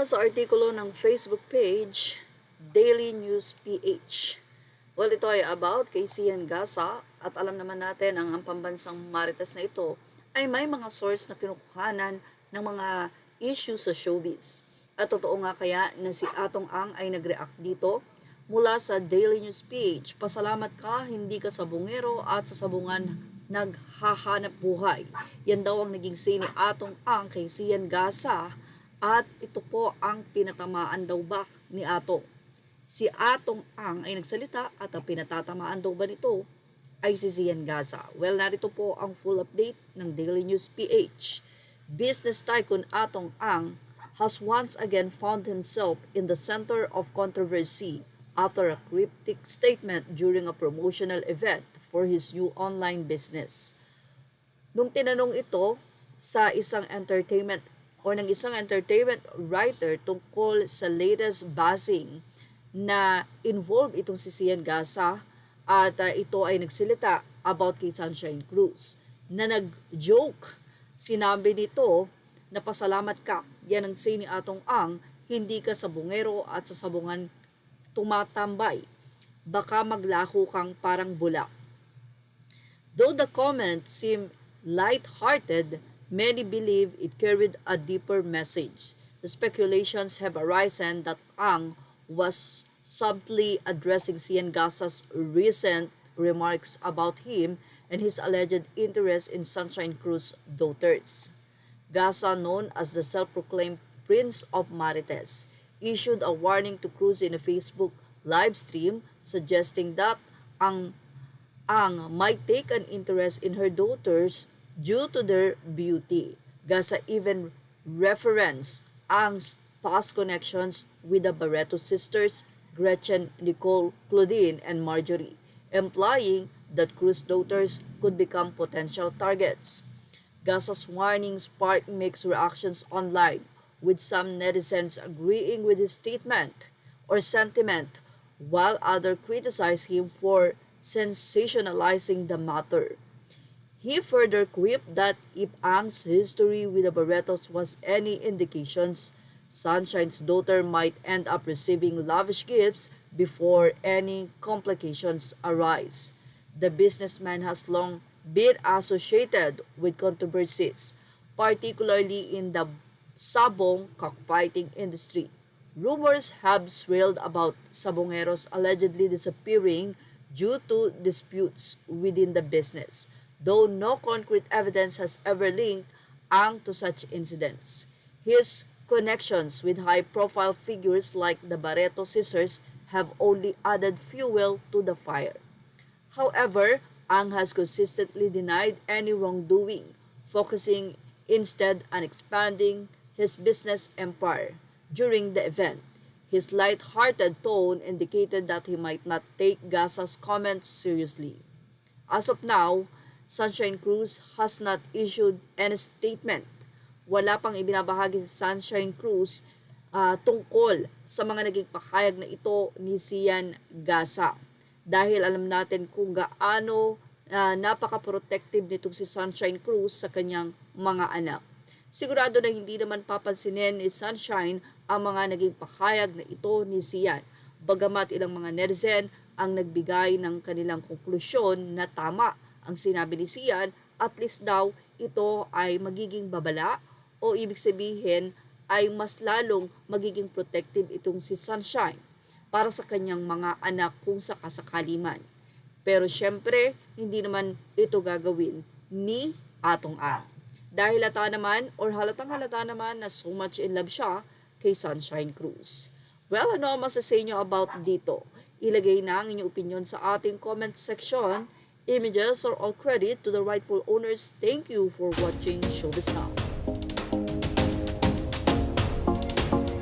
Mula sa artikulo ng Facebook page, Daily News PH. Well, ito ay about kay Sian Gasa at alam naman natin ang pambansang marites na ito ay may mga source na kinukuhanan ng mga issue sa showbiz. At totoo nga kaya na si Atong Ang ay nag-react dito mula sa Daily News PH. Pasalamat ka, hindi ka sabungero at sa sabungan naghahanap buhay. Yan daw ang naging say ni Atong Ang kay Sian Gasa. At ito po ang pinatamaan daw ba ni Atong. Si Atong Ang ay nagsalita at ang pinatatamaan daw ba nito ay si Sian Gasa. Well, narito po ang full update ng Daily News PH. Business tycoon Atong Ang has once again found himself in the center of controversy after a cryptic statement during a promotional event for his new online business. Nung tinanong ito sa isang entertainment writer tungkol sa latest bashing na involved itong si Sian Gasa at ito ay nagsilita about kay Sunshine Cruz na nag-joke. Sinabi nito na pasalamat ka, yan ang say ni Atong Ang, hindi ka sabungero at sa sabungan tumatambay. Baka maglaho kang parang bulak. Though the comment seemed light-hearted, many believe it carried a deeper message. The speculations have arisen that Ang was subtly addressing Sian Gasa's recent remarks about him and his alleged interest in Sunshine Cruz's daughters. Gasa, known as the self-proclaimed Prince of Marites, issued a warning to Cruz in a Facebook live stream suggesting that Ang might take an interest in her daughters due to their beauty. Gasa even referenced Ang's past connections with the Barreto sisters, Gretchen, Nicole, Claudine, and Marjorie, implying that Cruz's daughters could become potential targets. Gasa's warning sparked mixed reactions online, with some netizens agreeing with his statement or sentiment, while others criticized him for sensationalizing the matter. He further quipped that if Ang's history with the Barretos was any indications, Sunshine's daughter might end up receiving lavish gifts before any complications arise. The businessman has long been associated with controversies, particularly in the sabong cockfighting industry. Rumors have swirled about sabongeros allegedly disappearing due to disputes within the business, though no concrete evidence has ever linked Ang to such incidents. His connections with high-profile figures like the Barreto sisters have only added fuel to the fire. However, Ang has consistently denied any wrongdoing, focusing instead on expanding his business empire. During the event, his light-hearted tone indicated that he might not take Gasa's comments seriously. As of now, Sunshine Cruz has not issued any statement. Wala pang ibinabahagi si Sunshine Cruz tungkol sa mga naging pahayag na ito ni Sian Gasa. Dahil alam natin kung gaano napaka-protective nitong si Sunshine Cruz sa kanyang mga anak. Sigurado na hindi naman papansinin ni Sunshine ang mga naging pahayag na ito ni Sian. Bagamat ilang mga netizen ang nagbigay ng kanilang konklusyon na tama ang sinabi ni Sian, at least daw ito ay magiging babala o ibig sabihin ay mas lalong magiging protective itong si Sunshine para sa kanyang mga anak kung sakasakali man. Pero syempre, hindi naman ito gagawin ni Atong Ang. Dahil halatang halata naman na so much in love siya kay Sunshine Cruz. Well, ano ang masasay nyo about dito? Ilagay na ang inyong opinion sa ating comment section. Images or all credit to the rightful owners. Thank you for watching Showbiz Now.